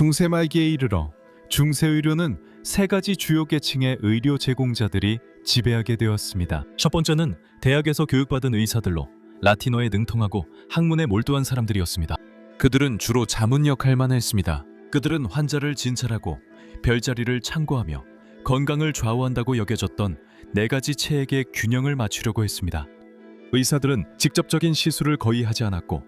중세 말기에 이르러 중세 의료는 세 가지 주요 계층의 의료 제공자들이 지배하게 되었습니다. 첫 번째는 대학에서 교육받은 의사들로 라틴어에 능통하고 학문에 몰두한 사람들이었습니다. 그들은 주로 자문 역할만 했습니다. 그들은 환자를 진찰하고 별자리를 참고하며 건강을 좌우한다고 여겨졌던 네 가지 체액의 균형을 맞추려고 했습니다. 의사들은 직접적인 시술을 거의 하지 않았고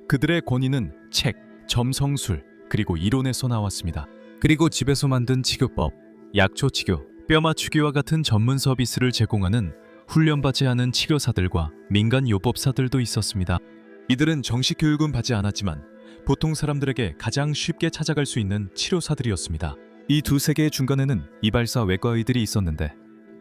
그들의 권위는 책, 점성술, 그리고 이론에서 나왔습니다. 그리고 집에서 만든 치료법, 약초 치료, 뼈 맞추기와 같은 전문 서비스를 제공하는 훈련받지 않은 치료사들과 민간 요법사들도 있었습니다. 이들은 정식 교육은 받지 않았지만 보통 사람들에게 가장 쉽게 찾아갈 수 있는 치료사들이었습니다. 이 두 세계의 중간에는 이발사 외과의들이 있었는데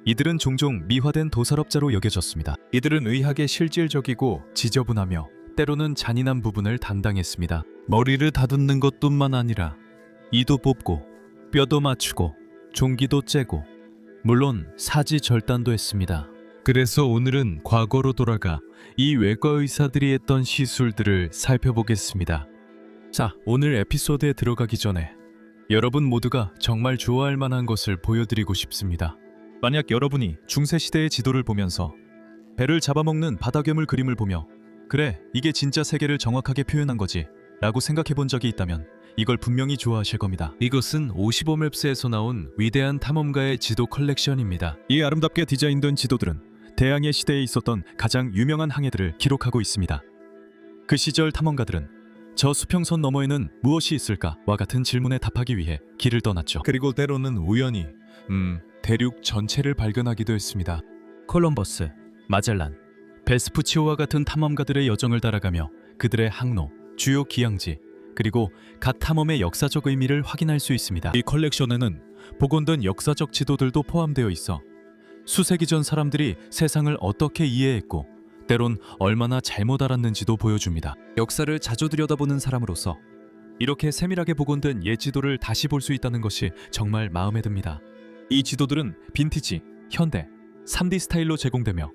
이들은 종종 미화된 도살업자로 여겨졌습니다. 이들은 의학에 실질적이고 지저분하며 때로는 잔인한 부분을 담당했습니다. 머리를 다듬는 것뿐만 아니라 이도 뽑고 뼈도 맞추고 종기도 째고 물론 사지절단도 했습니다. 그래서 오늘은 과거로 돌아가 이 외과 의사들이 했던 시술들을 살펴보겠습니다. 자, 오늘 에피소드에 들어가기 전에 여러분 모두가 정말 좋아할 만한 것을 보여드리고 싶습니다. 만약 여러분이 중세시대의 지도를 보면서 배를 잡아먹는 바다괴물 그림을 보며 그래, 이게 진짜 세계를 정확하게 표현한 거지 라고 생각해 본 적이 있다면 이걸 분명히 좋아하실 겁니다. 이것은 55맵스에서 나온 위대한 탐험가의 지도 컬렉션입니다. 이 아름답게 디자인된 지도들은 대항해 시대에 있었던 가장 유명한 항해들을 기록하고 있습니다. 그 시절 탐험가들은 저 수평선 너머에는 무엇이 있을까와 같은 질문에 답하기 위해 길을 떠났죠. 그리고 때로는 우연히 대륙 전체를 발견하기도 했습니다. 콜럼버스, 마젤란, 베스푸치오와 같은 탐험가들의 여정을 따라가며 그들의 항로, 주요 기항지, 그리고 각 탐험의 역사적 의미를 확인할 수 있습니다. 이 컬렉션에는 복원된 역사적 지도들도 포함되어 있어 수세기 전 사람들이 세상을 어떻게 이해했고 때론 얼마나 잘못 알았는지도 보여줍니다. 역사를 자주 들여다보는 사람으로서 이렇게 세밀하게 복원된 옛 지도를 다시 볼 수 있다는 것이 정말 마음에 듭니다. 이 지도들은 빈티지, 현대, 3D 스타일로 제공되며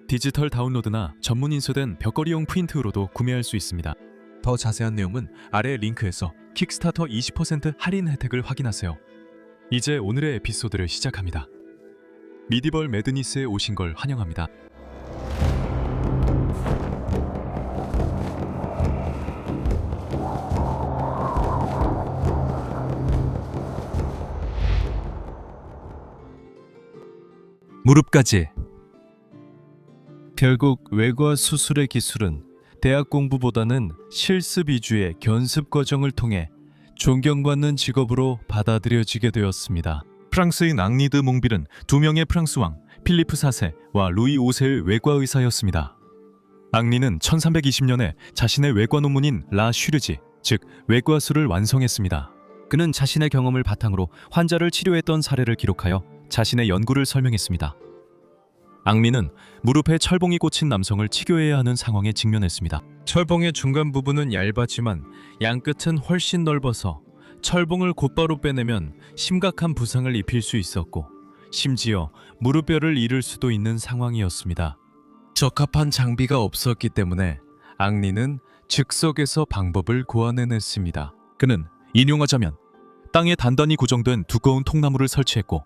디지털 다운로드나 전문 인쇄된 벽걸이용 프린트로도 구매할 수 있습니다. 더 자세한 내용은 아래 링크에서 킥스타터 20% 할인 혜택을 확인하세요. 이제 오늘의 에피소드를 시작합니다. 미디벌 매드니스에 오신 걸 환영합니다. 무릎까지. 결국 외과 수술의 기술은 대학 공부보다는 실습 위주의 견습 과정을 통해 존경받는 직업으로 받아들여지게 되었습니다. 프랑스인 앙리 드 몽빌은 두 명의 프랑스 왕 필리프 4세와 루이 5세의 외과 의사였습니다. 앙리는 1320년에 자신의 외과 논문인 라 슈르지, 즉 외과술을 완성했습니다. 그는 자신의 경험을 바탕으로 환자를 치료했던 사례를 기록하여 자신의 연구를 설명했습니다. 앙리는 무릎에 철봉이 꽂힌 남성을 치료해야 하는 상황에 직면했습니다. 철봉의 중간 부분은 얇았지만 양끝은 훨씬 넓어서 철봉을 곧바로 빼내면 심각한 부상을 입힐 수 있었고 심지어 무릎뼈를 잃을 수도 있는 상황이었습니다. 적합한 장비가 없었기 때문에 앙리는 즉석에서 방법을 고안해냈습니다. 그는 인용하자면 땅에 단단히 고정된 두꺼운 통나무를 설치했고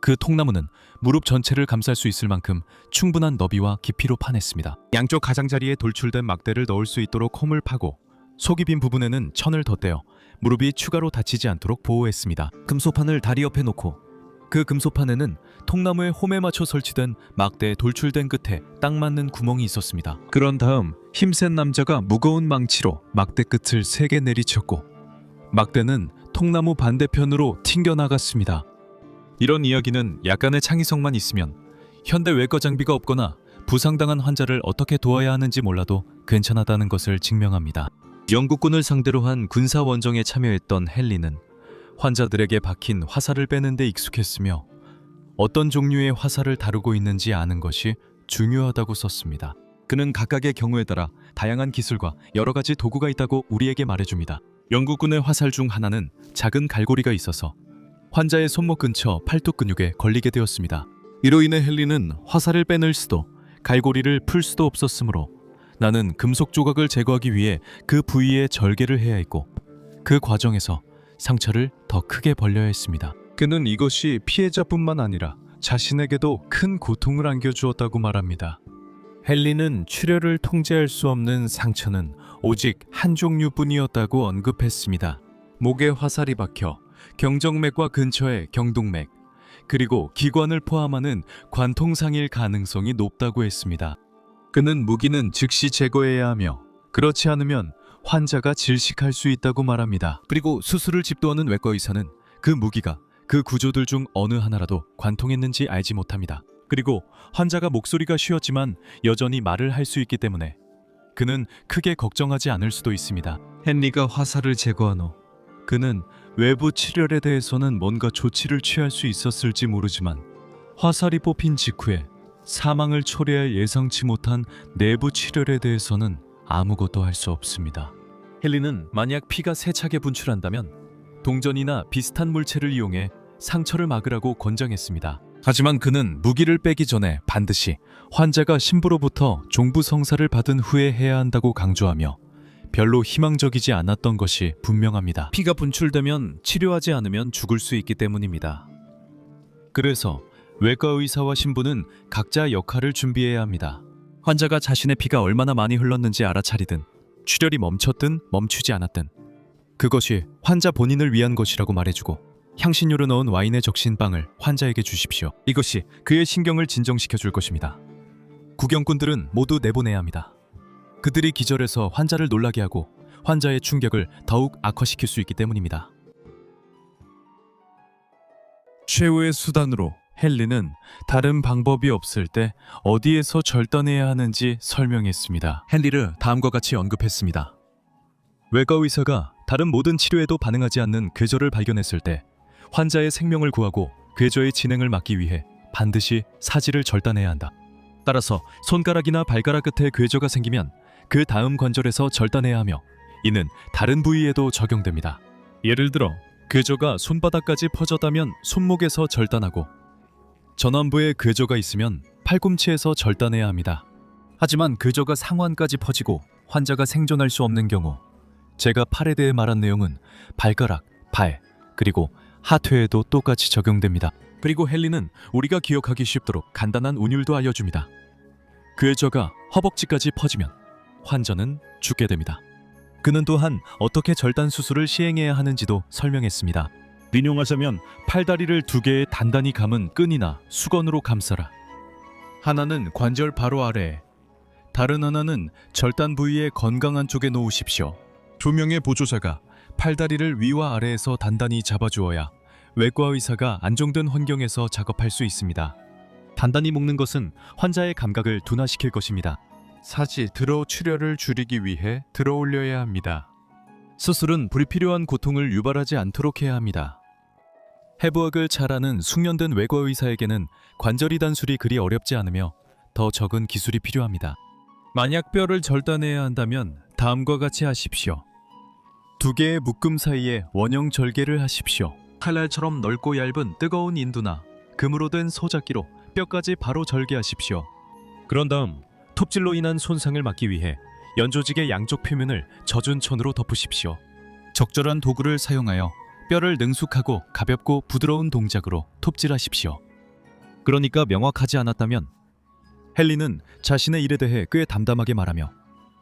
그 통나무는 무릎 전체를 감쌀 수 있을 만큼 충분한 너비와 깊이로 파냈습니다. 양쪽 가장자리에 돌출된 막대를 넣을 수 있도록 홈을 파고 속이 빈 부분에는 천을 덧대어 무릎이 추가로 다치지 않도록 보호했습니다. 금소판을 다리 옆에 놓고 그 금소판에는 통나무의 홈에 맞춰 설치된 막대의 돌출된 끝에 딱 맞는 구멍이 있었습니다. 그런 다음 힘센 남자가 무거운 망치로 막대 끝을 3개 내리쳤고 막대는 통나무 반대편으로 튕겨나갔습니다. 이런 이야기는 약간의 창의성만 있으면 현대 외과 장비가 없거나 부상당한 환자를 어떻게 도와야 하는지 몰라도 괜찮았다는 것을 증명합니다. 영국군을 상대로 한 군사 원정에 참여했던 헨리는 환자들에게 박힌 화살을 빼는 데 익숙했으며 어떤 종류의 화살을 다루고 있는지 아는 것이 중요하다고 썼습니다. 그는 각각의 경우에 따라 다양한 기술과 여러 가지 도구가 있다고 우리에게 말해줍니다. 영국군의 화살 중 하나는 작은 갈고리가 있어서 환자의 손목 근처 팔뚝 근육에 걸리게 되었습니다. 이로 인해 헨리는 화살을 빼낼 수도 갈고리를 풀 수도 없었으므로 나는 금속 조각을 제거하기 위해 그 부위에 절개를 해야 했고 그 과정에서 상처를 더 크게 벌려야 했습니다. 그는 이것이 피해자뿐만 아니라 자신에게도 큰 고통을 안겨주었다고 말합니다. 헨리는 출혈을 통제할 수 없는 상처는 오직 한 종류뿐이었다고 언급했습니다. 목에 화살이 박혀 경정맥과 근처에 경동맥, 그리고 기관을 포함하는 관통상일 가능성이 높다고 했습니다. 그는 무기는 즉시 제거해야 하며 그렇지 않으면 환자가 질식할 수 있다고 말합니다. 그리고 수술을 집도하는 외과 의사는 그 무기가 그 구조들 중 어느 하나라도 관통했는지 알지 못합니다. 그리고 환자가 목소리가 쉬었지만 여전히 말을 할 수 있기 때문에 그는 크게 걱정하지 않을 수도 있습니다. 헨리가 화살을 제거한 후 그는 외부 출혈에 대해서는 뭔가 조치를 취할 수 있었을지 모르지만 화살이 뽑힌 직후에 사망을 초래할 예상치 못한 내부 출혈에 대해서는 아무것도 할 수 없습니다. 헨리는 만약 피가 세차게 분출한다면 동전이나 비슷한 물체를 이용해 상처를 막으라고 권장했습니다. 하지만 그는 무기를 빼기 전에 반드시 환자가 신부로부터 종부성사를 받은 후에 해야 한다고 강조하며 별로 희망적이지 않았던 것이 분명합니다. 피가 분출되면 치료하지 않으면 죽을 수 있기 때문입니다. 그래서 외과 의사와 신부는 각자 역할을 준비해야 합니다. 환자가 자신의 피가 얼마나 많이 흘렀는지 알아차리든 출혈이 멈췄든 멈추지 않았든 그것이 환자 본인을 위한 것이라고 말해주고 향신료를 넣은 와인에 적신 빵을 환자에게 주십시오. 이것이 그의 신경을 진정시켜 줄 것입니다. 구경꾼들은 모두 내보내야 합니다. 그들이 기절해서 환자를 놀라게 하고 환자의 충격을 더욱 악화시킬 수 있기 때문입니다. 최후의 수단으로 헨리는 다른 방법이 없을 때 어디에서 절단해야 하는지 설명했습니다. 헨리를 다음과 같이 언급했습니다. 외과 의사가 다른 모든 치료에도 반응하지 않는 궤절을 발견했을 때 환자의 생명을 구하고 궤저의 진행을 막기 위해 반드시 사지를 절단해야 한다. 따라서 손가락이나 발가락 끝에 궤저가 생기면 그 다음 관절에서 절단해야 하며 이는 다른 부위에도 적용됩니다. 예를 들어 궤저가 손바닥까지 퍼졌다면 손목에서 절단하고 전완부에 궤저가 있으면 팔꿈치에서 절단해야 합니다. 하지만 궤저가 상완까지 퍼지고 환자가 생존할 수 없는 경우 제가 팔에 대해 말한 내용은 발가락, 발, 그리고 하퇴에도 똑같이 적용됩니다. 그리고 헨리는 우리가 기억하기 쉽도록 간단한 운율도 알려줍니다. 궤저가 허벅지까지 퍼지면 환자는 죽게 됩니다. 그는 또한 어떻게 절단 수술을 시행해야 하는지도 설명했습니다. 인용하자면 팔다리를 두 개의 단단히 감은 끈이나 수건으로 감싸라. 하나는 관절 바로 아래에, 다른 하나는 절단 부위의 건강한 쪽에 놓으십시오. 두 명의 보조자가 팔다리를 위와 아래에서 단단히 잡아주어야 외과 의사가 안정된 환경에서 작업할 수 있습니다. 단단히 묶는 것은 환자의 감각을 둔화시킬 것입니다. 사지 들어 출혈을 줄이기 위해 들어 올려야 합니다. 수술은 불필요한 고통을 유발하지 않도록 해야 합니다. 해부학을 잘 아는 숙련된 외과 의사에게는 관절 이단술이 그리 어렵지 않으며 더 적은 기술이 필요합니다. 만약 뼈를 절단해야 한다면 다음과 같이 하십시오. 두 개의 묶음 사이에 원형 절개를 하십시오. 칼날처럼 넓고 얇은 뜨거운 인두나 금으로 된 소잡기로 뼈까지 바로 절개하십시오. 그런 다음 톱질로 인한 손상을 막기 위해 연조직의 양쪽 표면을 젖은 천으로 덮으십시오. 적절한 도구를 사용하여 뼈를 능숙하고 가볍고 부드러운 동작으로 톱질하십시오. 그러니까 명확하지 않았다면 헨리는 자신의 일에 대해 꽤 담담하게 말하며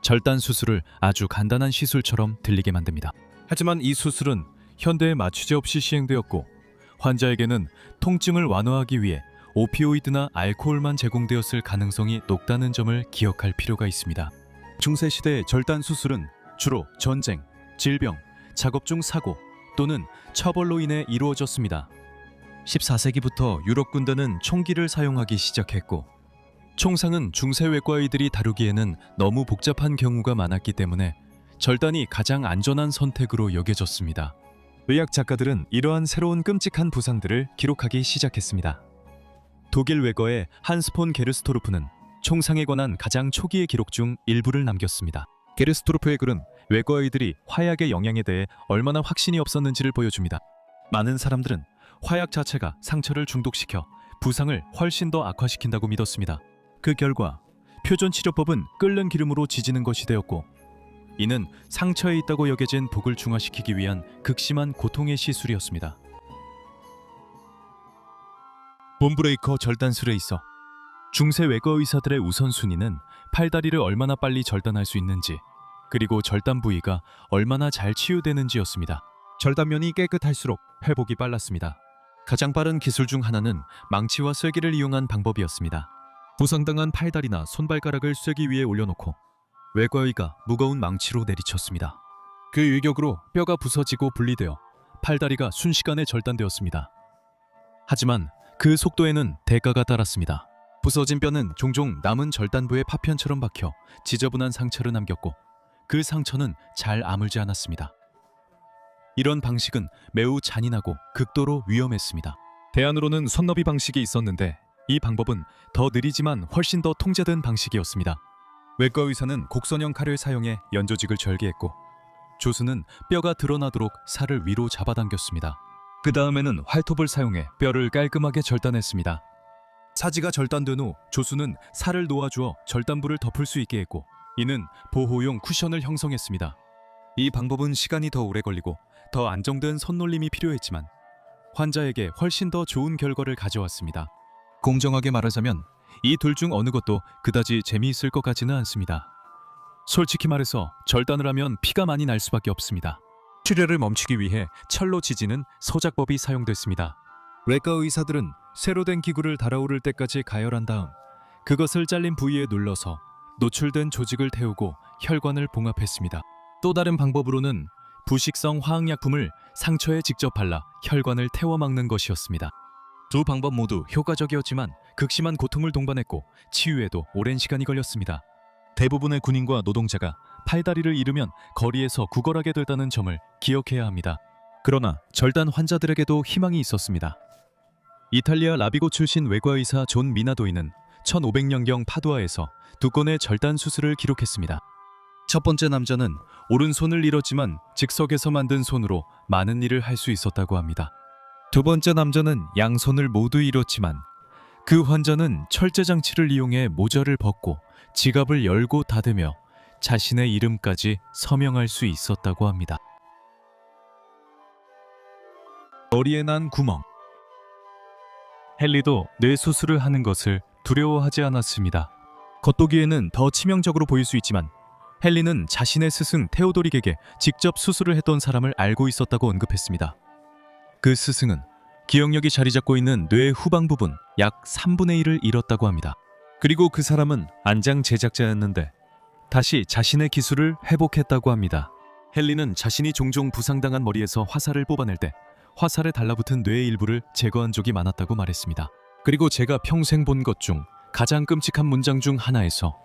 절단 수술을 아주 간단한 시술처럼 들리게 만듭니다. 하지만 이 수술은 현대에 맞추지 없이 시행되었고 환자에게는 통증을 완화하기 위해 오피오이드나 알코올만 제공되었을 가능성이 높다는 점을 기억할 필요가 있습니다. 중세시대의 절단 수술은 주로 전쟁, 질병, 작업 중 사고 또는 처벌로 인해 이루어졌습니다. 14세기부터 유럽 군대는 총기를 사용하기 시작했고 총상은 중세외과의들이 다루기에는 너무 복잡한 경우가 많았기 때문에 절단이 가장 안전한 선택으로 여겨졌습니다. 의학 작가들은 이러한 새로운 끔찍한 부상들을 기록하기 시작했습니다. 독일 외과의 한스 폰 게르스토르프는 총상에 관한 가장 초기의 기록 중 일부를 남겼습니다. 게르스토르프의 글은 외과의들이 화약의 영향에 대해 얼마나 확신이 없었는지를 보여줍니다. 많은 사람들은 화약 자체가 상처를 중독시켜 부상을 훨씬 더 악화시킨다고 믿었습니다. 그 결과 표준치료법은 끓는 기름으로 지지는 것이 되었고 이는 상처에 있다고 여겨진 독을 중화시키기 위한 극심한 고통의 시술이었습니다. 본브레이커 절단술에 있어 중세 외과 의사들의 우선순위는 팔다리를 얼마나 빨리 절단할 수 있는지, 그리고 절단 부위가 얼마나 잘 치유되는지였습니다. 절단면이 깨끗할수록 회복이 빨랐습니다. 가장 빠른 기술 중 하나는 망치와 쐐기를 이용한 방법이었습니다. 부상당한 팔다리나 손발가락을 쐐기 위에 올려놓고 외과의가 무거운 망치로 내리쳤습니다. 그 일격으로 뼈가 부서지고 분리되어 팔다리가 순식간에 절단되었습니다. 하지만 그 속도에는 대가가 따랐습니다. 부서진 뼈는 종종 남은 절단부의 파편처럼 박혀 지저분한 상처를 남겼고, 그 상처는 잘 아물지 않았습니다. 이런 방식은 매우 잔인하고 극도로 위험했습니다. 대안으로는 손너비 방식이 있었는데, 이 방법은 더 느리지만 훨씬 더 통제된 방식이었습니다. 외과 의사는 곡선형 칼을 사용해 연조직을 절개했고, 조수는 뼈가 드러나도록 살을 위로 잡아당겼습니다. 그 다음에는 활톱을 사용해 뼈를 깔끔하게 절단했습니다. 사지가 절단된 후 조수는 살을 놓아주어 절단부를 덮을 수 있게 했고, 이는 보호용 쿠션을 형성했습니다. 이 방법은 시간이 더 오래 걸리고 더 안정된 손놀림이 필요했지만 환자에게 훨씬 더 좋은 결과를 가져왔습니다. 공정하게 말하자면 이 둘 중 어느 것도 그다지 재미있을 것 같지는 않습니다. 솔직히 말해서 절단을 하면 피가 많이 날 수밖에 없습니다. 출혈을 멈추기 위해 철로 지지는 소작법이 사용됐습니다. 외과 의사들은 새로 된 기구를 달아오를 때까지 가열한 다음 그것을 잘린 부위에 눌러서 노출된 조직을 태우고 혈관을 봉합했습니다. 또 다른 방법으로는 부식성 화학약품을 상처에 직접 발라 혈관을 태워 막는 것이었습니다. 두 방법 모두 효과적이었지만 극심한 고통을 동반했고 치유에도 오랜 시간이 걸렸습니다. 대부분의 군인과 노동자가 팔다리를 잃으면 거리에서 구걸하게 됐다는 점을 기억해야 합니다. 그러나 절단 환자들에게도 희망이 있었습니다. 이탈리아 라비고 출신 외과의사 존 미나도이는 1500년경 파두아에서 두 건의 절단 수술을 기록했습니다. 첫 번째 남자는 오른손을 잃었지만 즉석에서 만든 손으로 많은 일을 할 수 있었다고 합니다. 두 번째 남자는 양손을 모두 잃었지만 그 환자는 철제 장치를 이용해 모자를 벗고 지갑을 열고 닫으며 자신의 이름까지 서명할 수 있었다고 합니다. 머리에 난 구멍. 헨리도 뇌 수술을 하는 것을 두려워하지 않았습니다. 겉보기에는 더 치명적으로 보일 수 있지만 헨리는 자신의 스승 테오도릭에게 직접 수술을 했던 사람을 알고 있었다고 언급했습니다. 그 스승은 기억력이 자리 잡고 있는 뇌의 후방 부분 약 3분의 1을 잃었다고 합니다. 그리고 그 사람은 안장 제작자였는데 다시 자신의 기술을 회복했다고 합니다. 헨리는 자신이 종종 부상당한 머리에서 화살을 뽑아낼 때 화살에 달라붙은 뇌의 일부를 제거한 적이 많았다고 말했습니다. 그리고 제가 평생 본 것 중 가장 끔찍한 문장 중 하나에서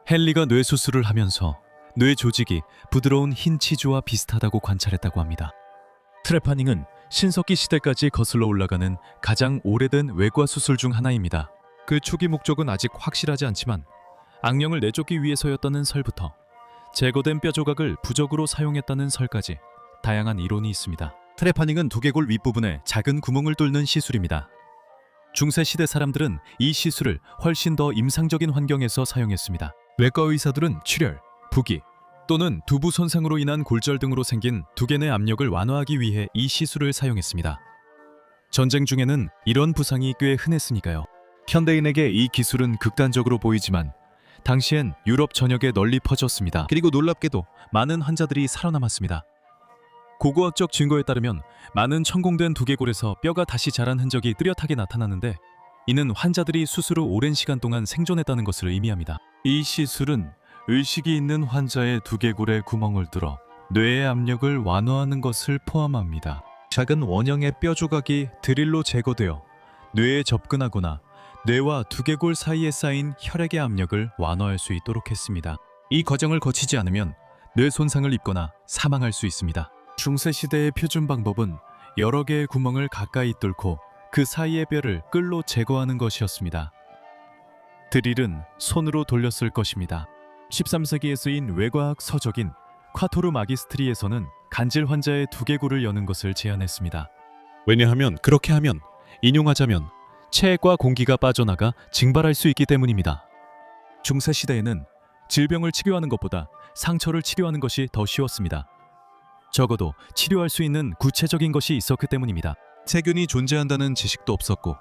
헨리가 뇌 수술을 하면서 뇌 조직이 부드러운 흰 치주와 비슷하다고 관찰했다고 합니다. 트레파닝은 신석기 시대까지 거슬러 올라가는 가장 오래된 외과 수술 중 하나입니다. 그 초기 목적은 아직 확실하지 않지만 악령을 내쫓기 위해서였다는 설부터 제거된 뼈 조각을 부적으로 사용했다는 설까지 다양한 이론이 있습니다. 트레파닝은 두개골 윗부분에 작은 구멍을 뚫는 시술입니다. 중세 시대 사람들은 이 시술을 훨씬 더 임상적인 환경에서 사용했습니다. 외과 의사들은 출혈, 부기 또는 두부 손상으로 인한 골절 등으로 생긴 두개 내 압력을 완화하기 위해 이 시술을 사용했습니다. 전쟁 중에는 이런 부상이 꽤 흔했으니까요. 현대인에게 이 기술은 극단적으로 보이지만 당시엔 유럽 전역에 널리 퍼졌습니다. 그리고 놀랍게도 많은 환자들이 살아남았습니다. 고고학적 증거에 따르면 많은 천공된 두개골에서 뼈가 다시 자란 흔적이 뚜렷하게 나타나는데 이는 환자들이 수술 후 오랜 시간 동안 생존했다는 것을 의미합니다. 이 시술은 의식이 있는 환자의 두개골에 구멍을 뚫어 뇌의 압력을 완화하는 것을 포함합니다. 작은 원형의 뼈 조각이 드릴로 제거되어 뇌에 접근하거나 뇌와 두개골 사이에 쌓인 혈액의 압력을 완화할 수 있도록 했습니다. 이 과정을 거치지 않으면 뇌 손상을 입거나 사망할 수 있습니다. 중세 시대의 표준 방법은 여러 개의 구멍을 가까이 뚫고 그 사이의 뼈를 끌로 제거하는 것이었습니다. 드릴은 손으로 돌렸을 것입니다. 13세기에 쓰인 외과학 서적인 콰토르 마기스트리에서는 간질 환자의 두개골을 여는 것을 제안했습니다. 왜냐하면 그렇게 하면 인용하자면 체액과 공기가 빠져나가 증발할 수 있기 때문입니다. 중세 시대에는 질병을 치료하는 것보다 상처를 치료하는 것이 더 쉬웠습니다. 적어도 치료할 수 있는 구체적인 것이 있었기 때문입니다. 세균이 존재한다는 지식도 없었고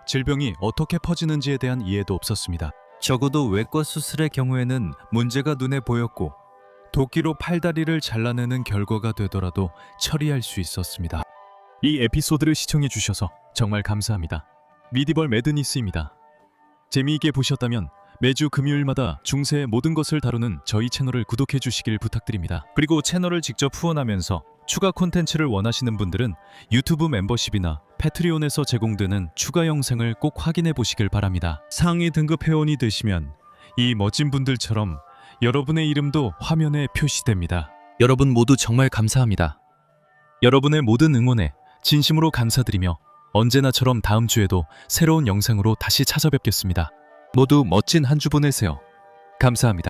질병이 어떻게 퍼지는지에 대한 이해도 없었습니다. 적어도 외과 수술의 경우에는 문제가 눈에 보였고 도끼로 팔다리를 잘라내는 결과가 되더라도 처리할 수 있었습니다. 이 에피소드를 시청해 주셔서 정말 감사합니다. 미디벌 매드니스입니다. 재미있게 보셨다면 매주 금요일마다 중세의 모든 것을 다루는 저희 채널을 구독해 주시길 부탁드립니다. 그리고 채널을 직접 후원하면서 추가 콘텐츠를 원하시는 분들은 유튜브 멤버십이나 패트리온에서 제공되는 추가 영상을 꼭 확인해 보시길 바랍니다. 상위 등급 회원이 되시면 이 멋진 분들처럼 여러분의 이름도 화면에 표시됩니다. 여러분 모두 정말 감사합니다. 여러분의 모든 응원에 진심으로 감사드리며 언제나처럼 다음 주에도 새로운 영상으로 다시 찾아뵙겠습니다. 모두 멋진 한 주 보내세요. 감사합니다.